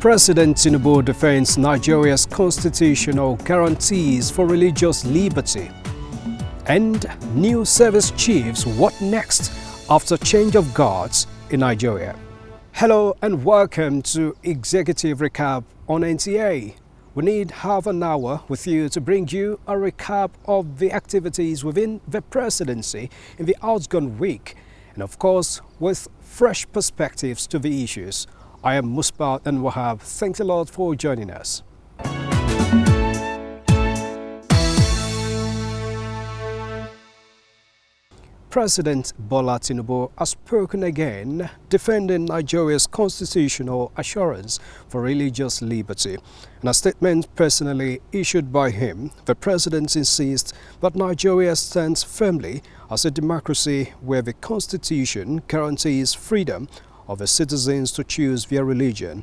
President Tinubu defends Nigeria's constitutional guarantees for religious liberty. And new service chiefs, what next after change of guards in Nigeria? Hello and welcome to Executive Recap on NTA. We need half an hour with you to bring you a recap of the activities within the presidency in the outgone week, and of course with fresh perspectives to the issues. I am Musbat and Wahab. Thanks a lot for joining us. President Bola Tinubu has spoken again, defending Nigeria's constitutional assurance for religious liberty. In a statement personally issued by him, the president insists that Nigeria stands firmly as a democracy where the constitution guarantees freedom of the citizens to choose their religion.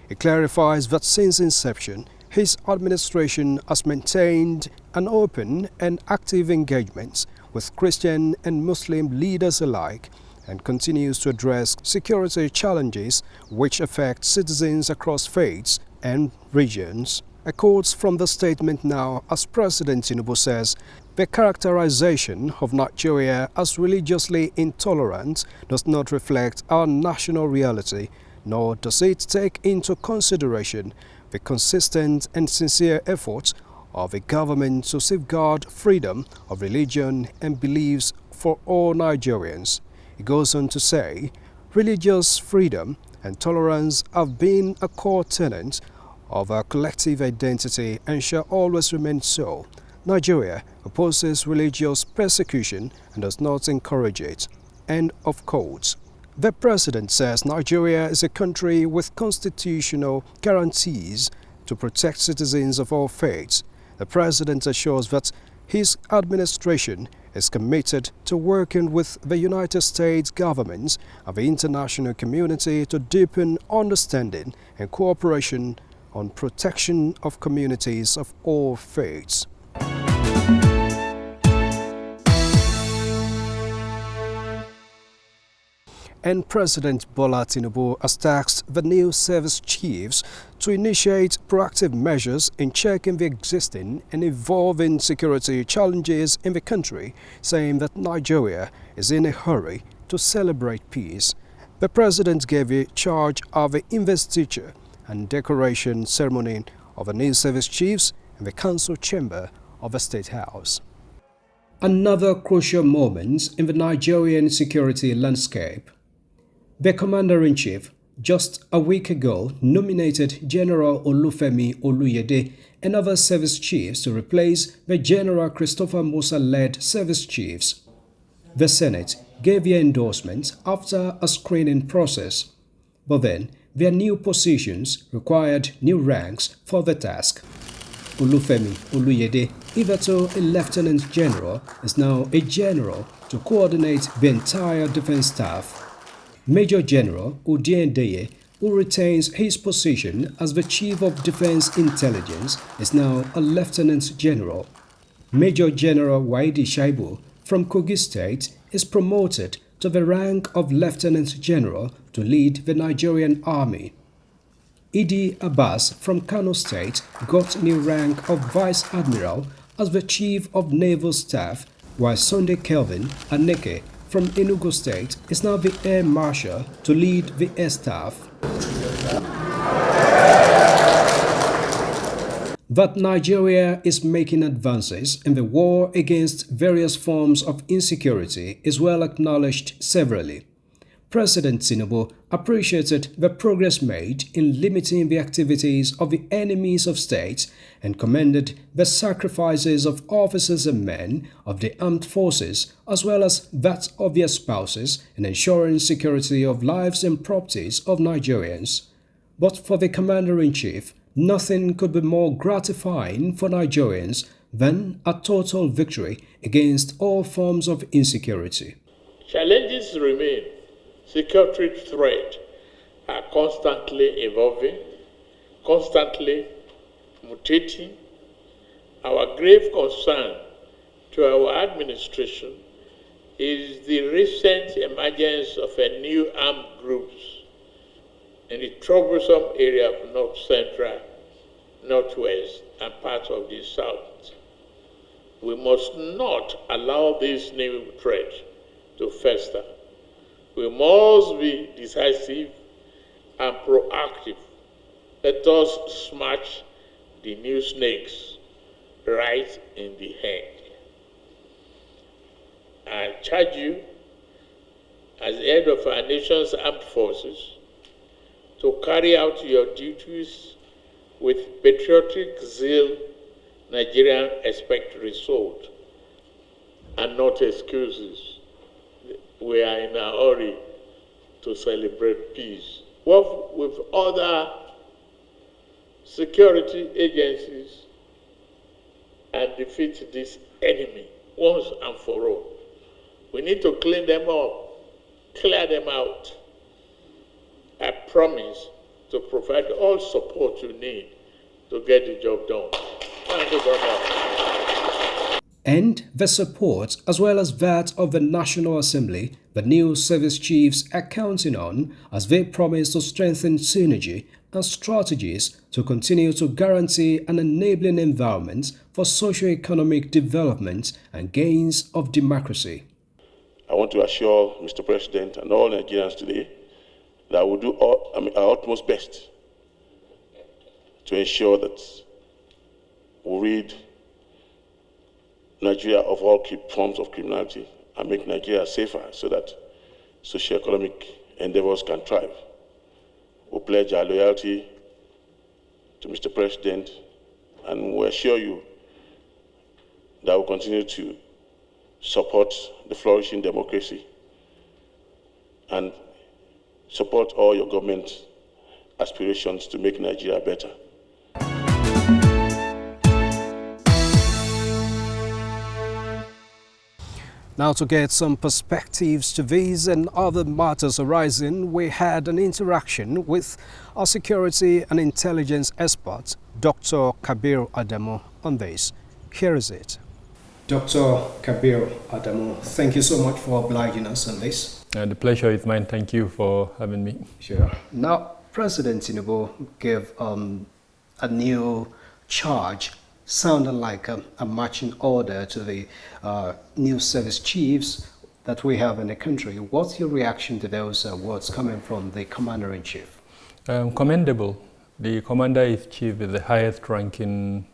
He clarifies that since inception, his administration has maintained an open and active engagement with Christian and Muslim leaders alike and continues to address security challenges which affect citizens across faiths and regions. A quote from the statement now, as President Tinubu says, "The characterization of Nigeria as religiously intolerant does not reflect our national reality, nor does it take into consideration the consistent and sincere efforts of the government to safeguard freedom of religion and beliefs for all Nigerians." He goes on to say, "Religious freedom and tolerance have been a core tenet of our collective identity and shall always remain so. Nigeria opposes religious persecution and does not encourage it." End of quote. The president says Nigeria is a country with constitutional guarantees to protect citizens of all faiths. The president assures that his administration is committed to working with the United States government and the international community to deepen understanding and cooperation on protection of communities of all faiths. And President Bola Tinubu has tasked the new service chiefs to initiate proactive measures in checking the existing and evolving security challenges in the country, saying that Nigeria is in a hurry to celebrate peace. The president gave a charge of the investiture and decoration ceremony of the new service chiefs in the council chamber of the State House. Another crucial moment in the Nigerian security landscape. The Commander-in-Chief, just a week ago, nominated General Olufemi Oluyede and other service chiefs to replace the General Christopher Musa-led service chiefs. The Senate gave their endorsement after a screening process, but then their new positions required new ranks for the task. Olufemi Oluyede, hitherto a lieutenant general, is now a general to coordinate the entire defense staff. Major General Odiendeye, who retains his position as the Chief of Defense Intelligence, is now a Lieutenant General. Major General Waidi Shaibu from Kogi State is promoted to the rank of Lieutenant General to lead the Nigerian Army. Idi Abbas from Kano State got new rank of Vice Admiral as the Chief of Naval Staff, while Sunday Kelvin Aneke from Enugu State is now the Air Marshal to lead the Air Staff. That Nigeria is making advances in the war against various forms of insecurity is well acknowledged severally. President Tinubu appreciated the progress made in limiting the activities of the enemies of state and commended the sacrifices of officers and men of the armed forces as well as that of their spouses in ensuring security of lives and properties of Nigerians. But for the Commander-in-Chief, nothing could be more gratifying for Nigerians than a total victory against all forms of insecurity. Challenges remain. Security threats are constantly evolving, constantly mutating. Our grave concern to our administration is the recent emergence of a new armed groups in the troublesome area of North Central, Northwest, and parts of the South. We must not allow this new threat to fester. We must be decisive and proactive. Let us smash the new snakes right in the head. I charge you, as the head of our nation's armed forces, to carry out your duties with patriotic zeal Nigerians expect result and not excuses. We are in a hurry to celebrate peace. Work with other security agencies and defeat this enemy once and for all. We need to clean them up, clear them out. I promise to provide all support you need to get the job done. Thank you very much. And the support, as well as that of the National Assembly, the new service chiefs are counting on as they promise to strengthen synergy and strategies to continue to guarantee an enabling environment for socio-economic development and gains of democracy. I want to assure Mr. President and all Nigerians today that we'll do our utmost best to ensure that we rid Nigeria of all forms of criminality and make Nigeria safer so that socio-economic endeavors can thrive. We pledge our loyalty to Mr. President, and we assure you that we'll continue to support the flourishing democracy and support all your government aspirations to make Nigeria better. Now, to get some perspectives to these and other matters arising, we had an interaction with our security and intelligence expert, Dr. Kabir Adamu, on this. Here is it. Dr. Kabir Adamu, thank you so much for obliging us on this. The pleasure is mine. Thank you for having me. Sure. Now, President Tinubu gave a new charge sounded like a marching order to the new service chiefs that we have in the country. What's your reaction to those words coming from the Commander-in-Chief? Commendable. The Commander-in-Chief is the highest ranking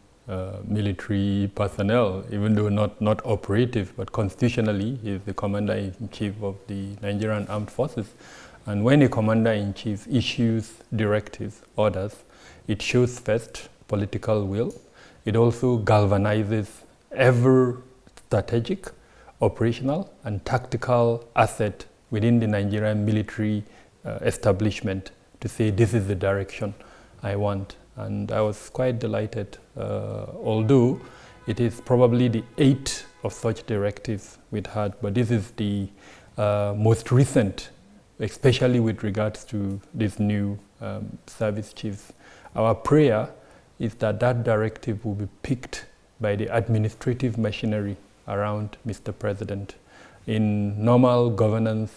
military personnel, even though not operative, but constitutionally he is the Commander-in-Chief of the Nigerian Armed Forces. And when a Commander-in-Chief issues directives, orders, it shows first political will. It also galvanizes every strategic, operational, and tactical asset within the Nigerian military establishment to say, this is the direction I want. And I was quite delighted, although it is probably the 8th of such directives we'd had, but this is the most recent, especially with regards to these new service chiefs. Our prayer is that that directive will be picked by the administrative machinery around Mr. President. In normal governance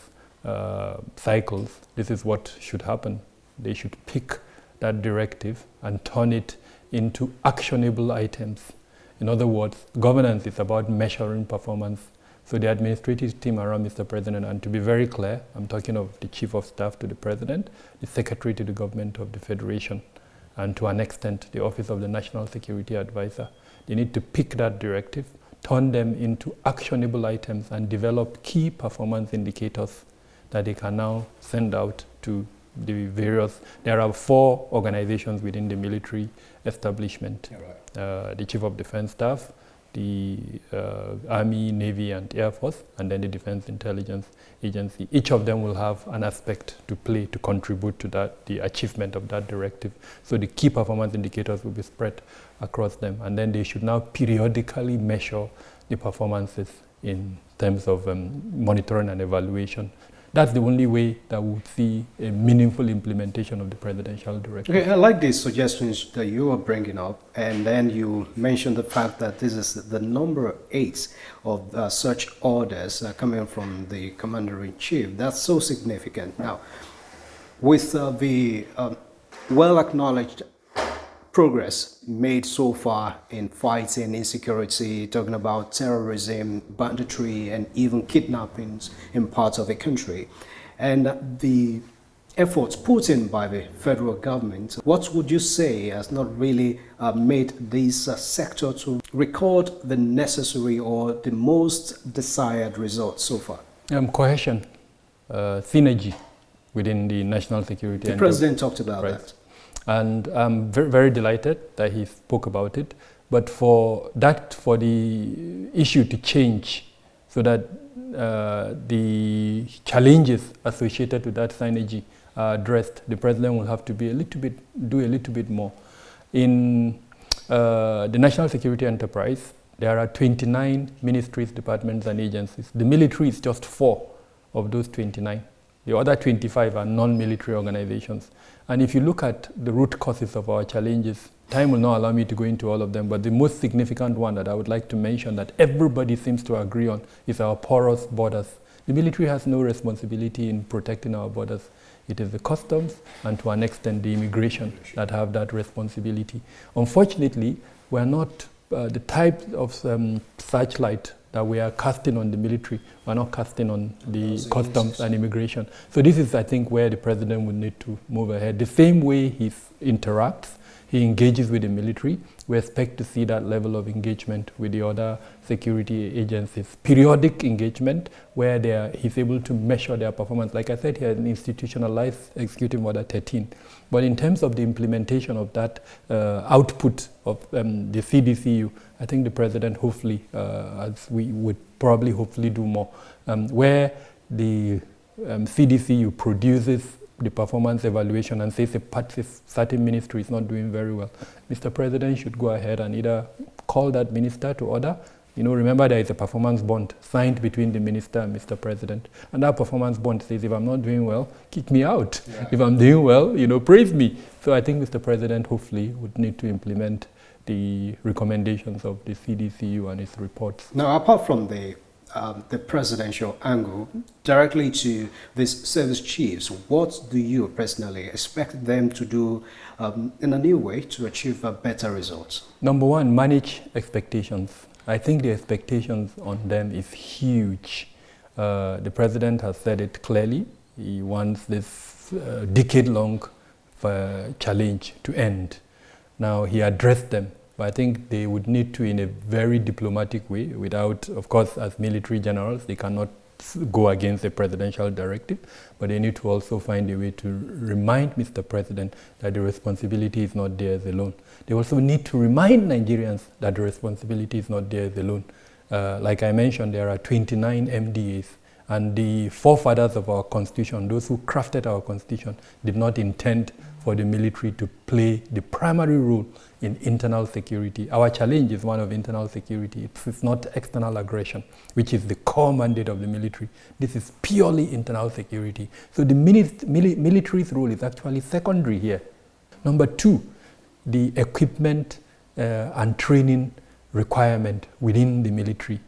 cycles, this is what should happen. They should pick that directive and turn it into actionable items. In other words, governance is about measuring performance. So the administrative team around Mr. President, and to be very clear, I'm talking of the Chief of Staff to the President, the Secretary to the Government of the Federation, and to an extent, the Office of the National Security Advisor. They need to pick that directive, turn them into actionable items, and develop key performance indicators that they can now send out to the various. There are 4 organizations within the military establishment. Right. The Chief of Defense Staff, the Army, Navy, and Air Force, and then the Defense Intelligence Agency. Each of them will have an aspect to play to contribute to that, the achievement of that directive. So the key performance indicators will be spread across them, and then they should now periodically measure the performances in terms of monitoring and evaluation. That's the only way that we'll see a meaningful implementation of the presidential directive. Okay, I like these suggestions that you are bringing up, and then you mentioned the fact that this is the number 8 of such orders coming from the Commander-in-Chief. That's so significant. Now, With the well-acknowledged progress made so far in fighting insecurity, talking about terrorism, banditry, and even kidnappings in parts of the country, and the efforts put in by the federal government, what would you say has not really made this sector to record the necessary or the most desired results so far? Cohesion, synergy within the national security. The president talked about that. And I'm very, very delighted that he spoke about it. But for the issue to change so that the challenges associated with that synergy are addressed, the president will have to do a little bit more. In the national security enterprise, there are 29 ministries, departments, and agencies. The military is just 4 of those 29. The other 25 are non-military organizations. And if you look at the root causes of our challenges, time will not allow me to go into all of them, but the most significant one that I would like to mention that everybody seems to agree on is our porous borders. The military has no responsibility in protecting our borders. It is the customs and to an extent the immigration that have that responsibility. Unfortunately, we are not the type of searchlight that we are casting on the military, we are not casting on the customs and immigration. So this is, I think, where the president would need to move ahead. The same way he interacts, he engages with the military, we expect to see that level of engagement with the other security agencies. Periodic engagement where he's able to measure their performance. Like I said, he has an institutionalized Executive Order 13. But in terms of the implementation of that output of the CDCU, I think the president hopefully, as we would probably hopefully do more, where the CDCU produces the performance evaluation and says a certain ministry is not doing very well, Mr. President should go ahead and either call that minister to order. Remember there is a performance bond signed between the minister and Mr. President. And that performance bond says, if I'm not doing well, kick me out. Yeah. If I'm doing well, praise me. So I think Mr. President hopefully would need to implement the recommendations of the CDCU and its reports. Now, apart from the presidential angle, directly to these service chiefs, what do you personally expect them to do in a new way to achieve better results? Number one, manage expectations. I think the expectations on them is huge. The president has said it clearly. He wants this decade-long challenge to end. Now, he addressed them. But I think they would need to, in a very diplomatic way, without, of course, as military generals, they cannot go against a presidential directive, but they need to also find a way to remind Mr. President that the responsibility is not theirs alone. They also need to remind Nigerians that the responsibility is not theirs alone. Like I mentioned, there are 29 MDAs, and the forefathers of our constitution, those who crafted our constitution, did not intend for the military to play the primary role in internal security. Our challenge is one of internal security. It's not external aggression, which is the core mandate of the military. This is purely internal security. So the military's role is actually secondary here. Number two, the equipment and training requirement within the military.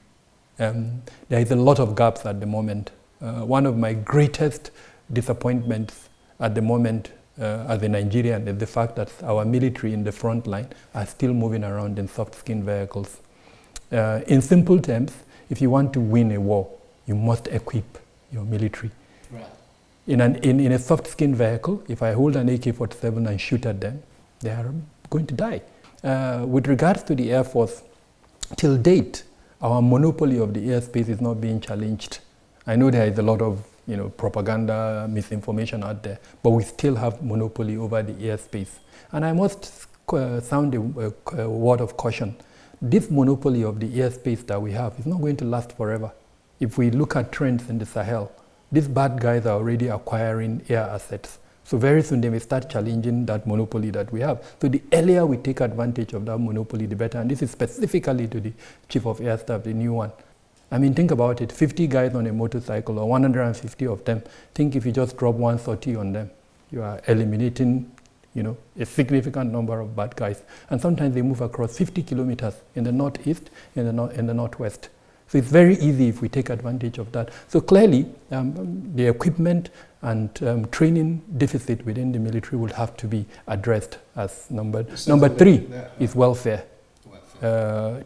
There is a lot of gaps at the moment. One of my greatest disappointments at the moment as a Nigerian is the fact that our military in the front line are still moving around in soft-skin vehicles. In simple terms, if you want to win a war, you must equip your military. Right. In a soft-skin vehicle, if I hold an AK-47 and shoot at them, they are going to die. With regards to the Air Force, till date, our monopoly of the airspace is not being challenged. I know there is a lot of propaganda, misinformation out there, but we still have monopoly over the airspace. And I must sound a word of caution. This monopoly of the airspace that we have is not going to last forever. If we look at trends in the Sahel, these bad guys are already acquiring air assets. So very soon they may start challenging that monopoly that we have. So the earlier we take advantage of that monopoly, the better. And this is specifically to the Chief of Air Staff, the new one. I mean, think about it, 50 guys on a motorcycle or 150 of them. Think if you just drop 130 on them, you are eliminating, a significant number of bad guys. And sometimes they move across 50 kilometers in the northeast, in the northwest. So it's very easy if we take advantage of that. So clearly, the equipment and training deficit within the military will have to be addressed as number three is welfare.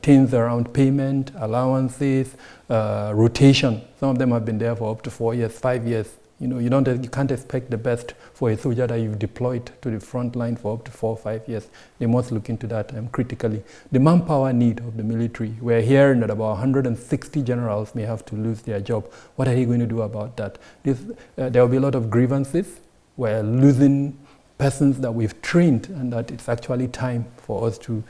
Things around payment, allowances, rotation. Some of them have been there for up to 4 years, 5 years. You can't expect the best for a soldier that you've deployed to the front line for up to 4 or 5 years. They must look into that critically. The manpower need of the military. We're hearing that about 160 generals may have to lose their job. What are they going to do about that? There will be a lot of grievances. We're losing persons that we've trained, and that it's actually time for us to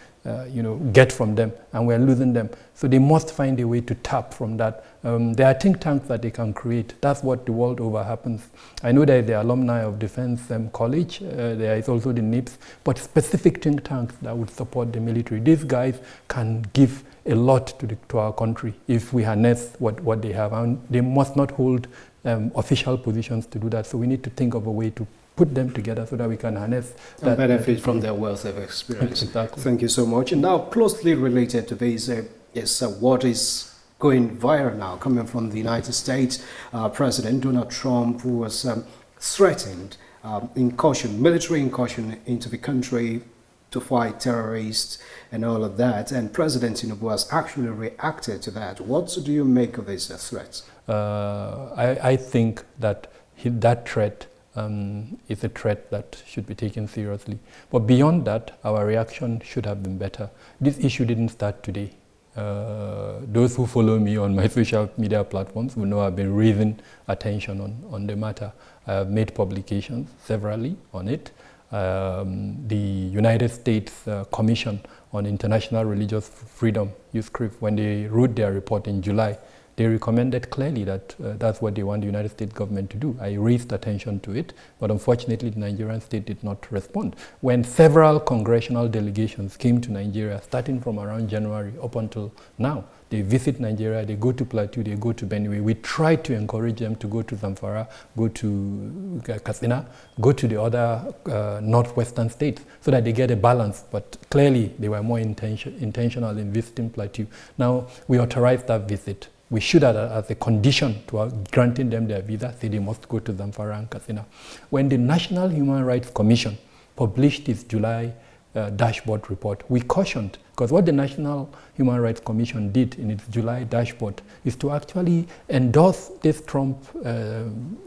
get from them, and we're losing them. So they must find a way to tap from that. There are think tanks that they can create. That's what the world over happens. I know that the alumni of Defense College, there is also the NIPS, but specific think tanks that would support the military. These guys can give a lot to our country if we harness what they have, and they must not hold official positions to do that. So we need to think of a way to put them together so that we can harness and benefit from their wealth of experience. Exactly. Thank you so much. And now, closely related to this is what is going viral now, coming from the United States. President Donald Trump, who was threatened military incursion into the country to fight terrorists and all of that. And President Tinubu has actually reacted to that. What do you make of these threats? I think that that threat is a threat that should be taken seriously. But beyond that, our reaction should have been better. This issue didn't start today. Those who follow me on my social media platforms will know I've been raising attention on the matter. I have made publications severally on it. The United States Commission on International Religious Freedom, USCRIF, when they wrote their report in July, they recommended clearly that that's what they want the United States government to do. I raised attention to it, but unfortunately the Nigerian state did not respond. When several congressional delegations came to Nigeria, starting from around January up until now, they visit Nigeria, they go to Plateau, they go to Benue. We tried to encourage them to go to Zamfara, go to Katsina, go to the other northwestern states so that they get a balance, but clearly they were more intentional in visiting Plateau. Now, we authorized that visit. We should have, as a condition to granting them their visa, say they must go to Zamfara and Katsina. When the National Human Rights Commission published its July dashboard report, we cautioned, because what the National Human Rights Commission did in its July dashboard is to actually endorse this Trump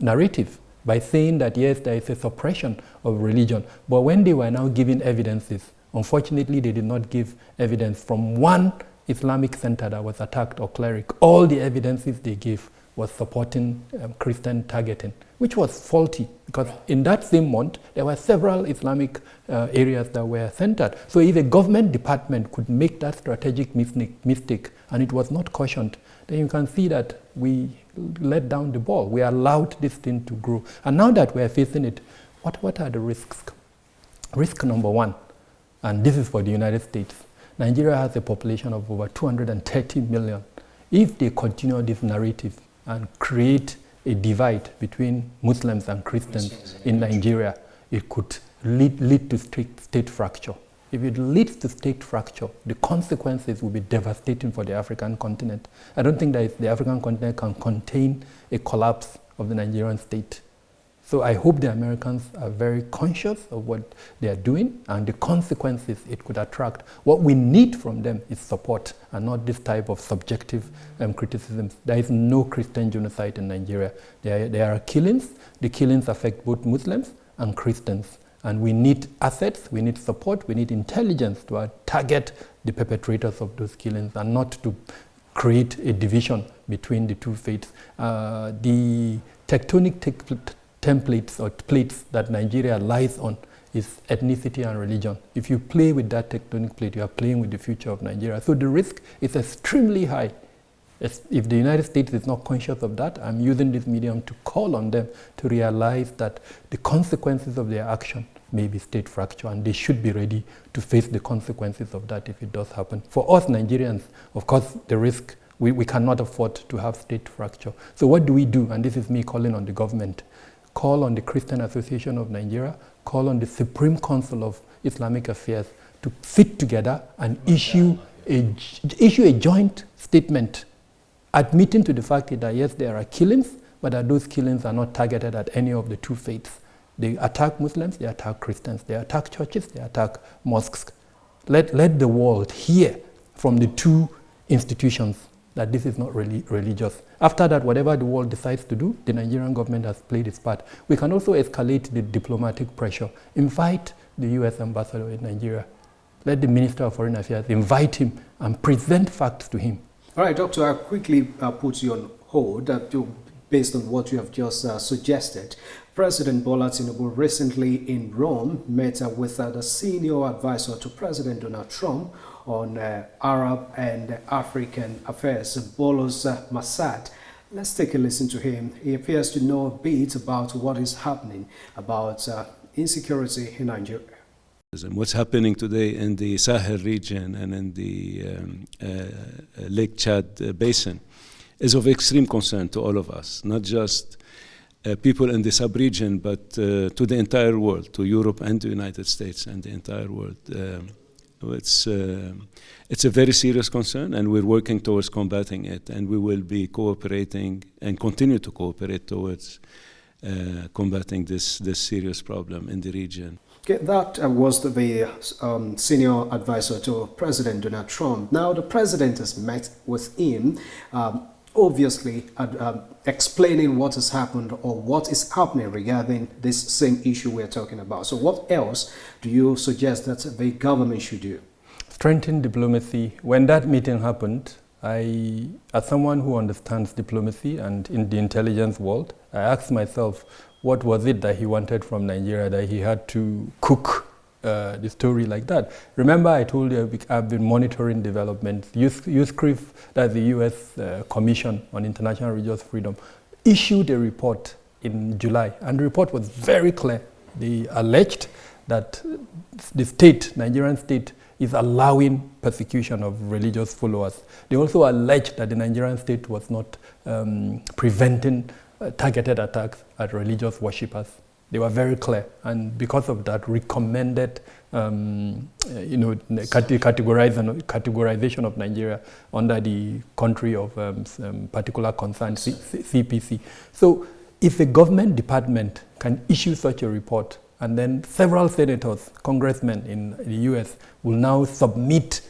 narrative by saying that yes, there is a suppression of religion. But when they were now giving evidences, unfortunately they did not give evidence from one Islamic center that was attacked or cleric. All the evidences they gave was supporting Christian targeting, which was faulty, because in that same month there were several Islamic areas that were centered. So if a government department could make that strategic mistake and it was not cautioned, then you can see that we let down the ball. We allowed this thing to grow. And now that we're facing it, what are the risks? Risk number one, and this is for the United States. Nigeria has a population of over 230 million. If they continue this narrative and create a divide between Muslims and Christians in Nigeria, it could lead to state fracture. If it leads to state fracture, the consequences will be devastating for the African continent. I don't think that the African continent can contain a collapse of the Nigerian state. So I hope the Americans are very conscious of what they are doing and the consequences it could attract. What we need from them is support and not this type of subjective criticisms. There is no Christian genocide in Nigeria. There are killings. The killings affect both Muslims and Christians. And we need assets, we need support, we need intelligence to target the perpetrators of those killings and not to create a division between the two faiths. The tectonic templates or plates that Nigeria lies on is ethnicity and religion. If you play with that tectonic plate, you are playing with the future of Nigeria. So the risk is extremely high. If the United States is not conscious of that, I'm using this medium to call on them to realize that the consequences of their action may be state fracture, and they should be ready to face the consequences of that if it does happen. For us Nigerians, of course, the risk, we cannot afford to have state fracture. So what do we do? And this is me calling on the government. Call on the Christian Association of Nigeria, call on the Supreme Council of Islamic Affairs to sit together and issue a joint statement admitting to the fact that yes, there are killings, but that those killings are not targeted at any of the two faiths. They attack Muslims, they attack Christians, they attack churches, they attack mosques. Let the world hear from the two institutions that this is not really religious. After that, whatever the world decides to do, the Nigerian government has played its part. We can also escalate the diplomatic pressure. Invite the US ambassador in Nigeria. Let the Minister of Foreign Affairs invite him and present facts to him. All right, Doctor, I'll quickly put you on hold based on what you have just suggested. President Bola Tinubu recently in Rome met with the senior advisor to President Donald Trump on Arab and African affairs, Bolos Massad. Let's take a listen to him. He appears to know a bit about what is happening about insecurity in Nigeria. What's happening today in the Sahel region and in the Lake Chad basin is of extreme concern to all of us, not just people in the sub-region, but to the entire world, to Europe and the United States and the entire world. It's a very serious concern, and we're working towards combating it, and we will be cooperating and continue to cooperate towards combating this serious problem in the region. Okay, that was the senior advisor to President Donald Trump. Now the president has met with him, obviously explaining what has happened or what is happening regarding this same issue we're talking about. So what else do you suggest that the government should do? Strengthen diplomacy. When that meeting happened, as someone who understands diplomacy and in the intelligence world, I asked myself, what was it that he wanted from Nigeria that he had to cook the story like that? Remember, I told you I've been monitoring developments. USCRIF, that's the U.S. Commission on International Religious Freedom, issued a report in July, and the report was very clear. They alleged that the state, Nigerian state, is allowing persecution of religious followers. They also alleged that the Nigerian state was not preventing targeted attacks at religious worshippers. They were very clear, and because of that, recommended categorization of Nigeria under the country of particular concern, CPC. So if a government department can issue such a report, and then several senators, congressmen in the US will now submit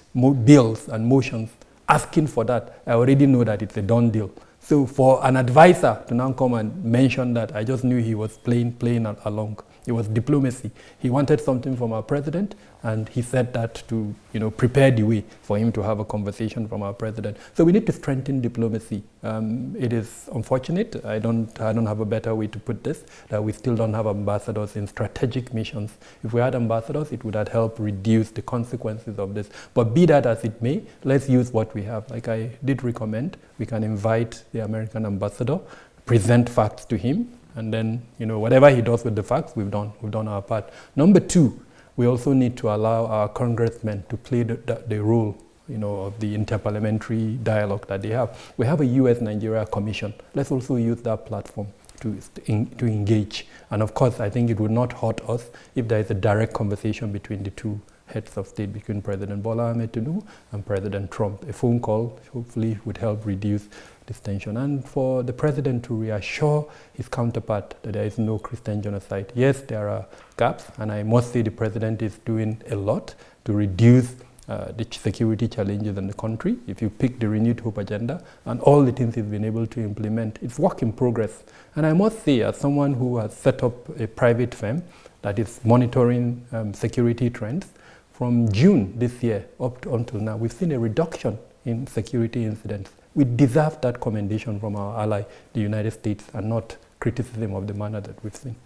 bills and motions asking for that, I already know that it's a done deal. So for an advisor to now come and mention that, I just knew he was playing along. It was diplomacy. He wanted something from our president, and he said that to prepare the way for him to have a conversation from our president. So we need to strengthen diplomacy. It is unfortunate. I don't have a better way to put this, that we still don't have ambassadors in strategic missions. If we had ambassadors, it would have helped reduce the consequences of this. But be that as it may, let's use what we have. Like I did recommend, we can invite the American ambassador, present facts to him, and then, whatever he does with the facts, we've done our part. Number two, we also need to allow our congressmen to play the role, of the interparliamentary dialogue that they have. We have a US-Nigeria Commission. Let's also use that platform to engage. And of course, I think it would not hurt us if there is a direct conversation between the two heads of state, between President Bola Ahmed Tinubu and President Trump. A phone call hopefully would help reduce this tension, and for the president to reassure his counterpart that there is no Christian genocide. Yes, there are gaps, and I must say the president is doing a lot to reduce the security challenges in the country. If you pick the Renewed Hope agenda and all the things he's been able to implement, it's work in progress. And I must say, as someone who has set up a private firm that is monitoring security trends, from June this year up until now, we've seen a reduction in security incidents. We deserve that commendation from our ally, the United States, and not criticism of the manner that we've seen.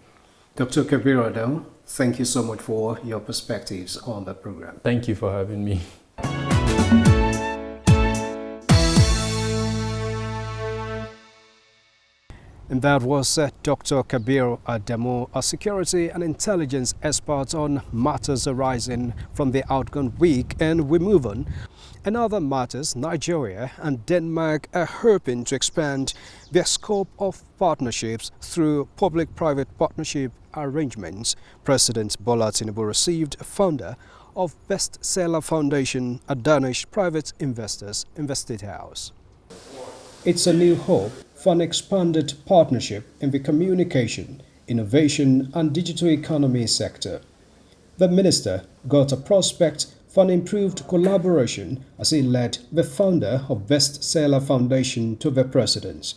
Dr. Kabir Adel, thank you so much for your perspectives on the program. Thank you for having me. And that was Dr. Kabir Adamu, a security and intelligence expert on matters arising from the outgone week. And we move on. In other matters, Nigeria and Denmark are hoping to expand their scope of partnerships through public-private partnership arrangements. President Bola Tinubu received a founder of Bestseller Foundation, a Danish private investors in the State House. it's a new hope for an expanded partnership in the communication, innovation and digital economy sector. The minister got a prospect for an improved collaboration as he led the founder of Bestseller Foundation to the president.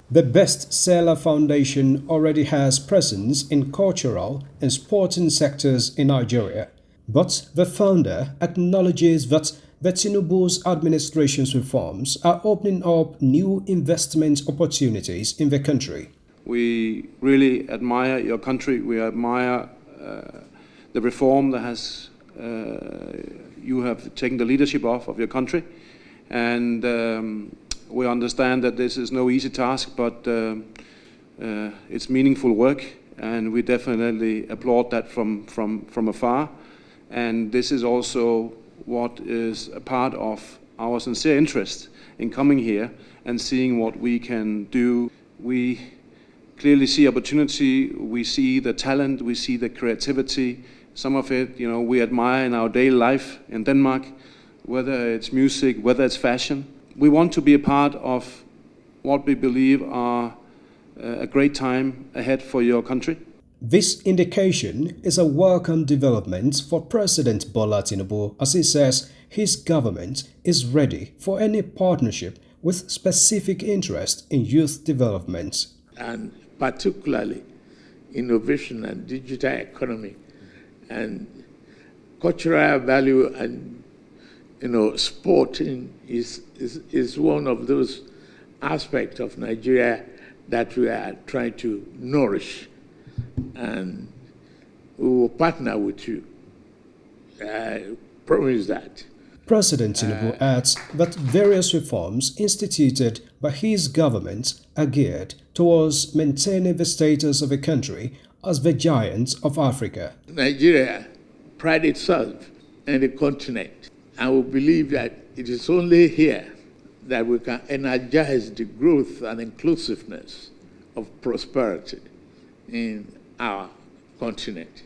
The Bestseller Foundation already has presence in cultural and sporting sectors in Nigeria, but the founder acknowledges that the Tinubu's administration's reforms are opening up new investment opportunities in the country. We really admire your country. We admire the reform that you have taken the leadership of your country, and we understand that this is no easy task, but it's meaningful work, and we definitely applaud that from afar. And this is also what is a part of our sincere interest in coming here and seeing what we can do. We clearly see opportunity, we see the talent, we see the creativity. Some of it, we admire in our daily life in Denmark, whether it's music, whether it's fashion. We want to be a part of what we believe are a great time ahead for your country. This indication is a welcome development for President Bola Tinubu, as he says his government is ready for any partnership with specific interest in youth development. And particularly innovation and digital economy and cultural value and sporting is one of those aspects of Nigeria that we are trying to nourish, and we will partner with you. I promise that. President Tinubu adds that various reforms instituted by his government are geared towards maintaining the status of the country as the giant of Africa. Nigeria prides itself in the continent, and we believe that it is only here that we can energize the growth and inclusiveness of prosperity in our continent.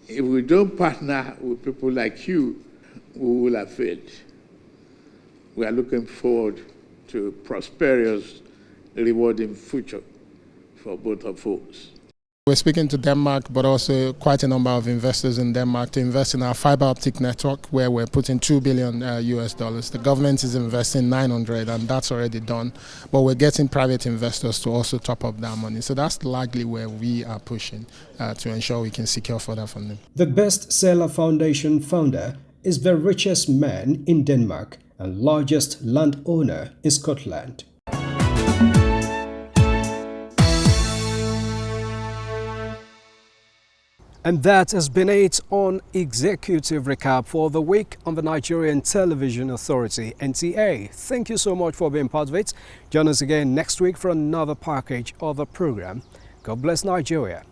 If we don't partner with people like you, we will have failed. We are looking forward to a prosperous, rewarding future for both of us. We're speaking to Denmark, but also quite a number of investors in Denmark to invest in our fiber optic network, where we're putting $2 billion US dollars. The government is investing 900, and that's already done. But we're getting private investors to also top up that money. So that's largely where we are pushing to ensure we can secure further funding. The Bestseller Foundation founder is the richest man in Denmark and largest landowner in Scotland. And that has been it on Executive Recap for the week on the Nigerian Television Authority, NTA. Thank you so much for being part of it. Join us again next week for another package of the program. God bless Nigeria.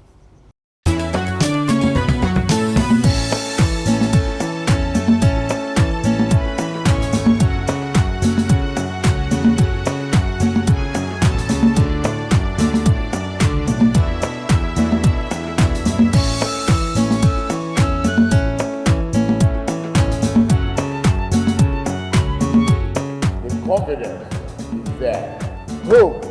Confidence is there. Hope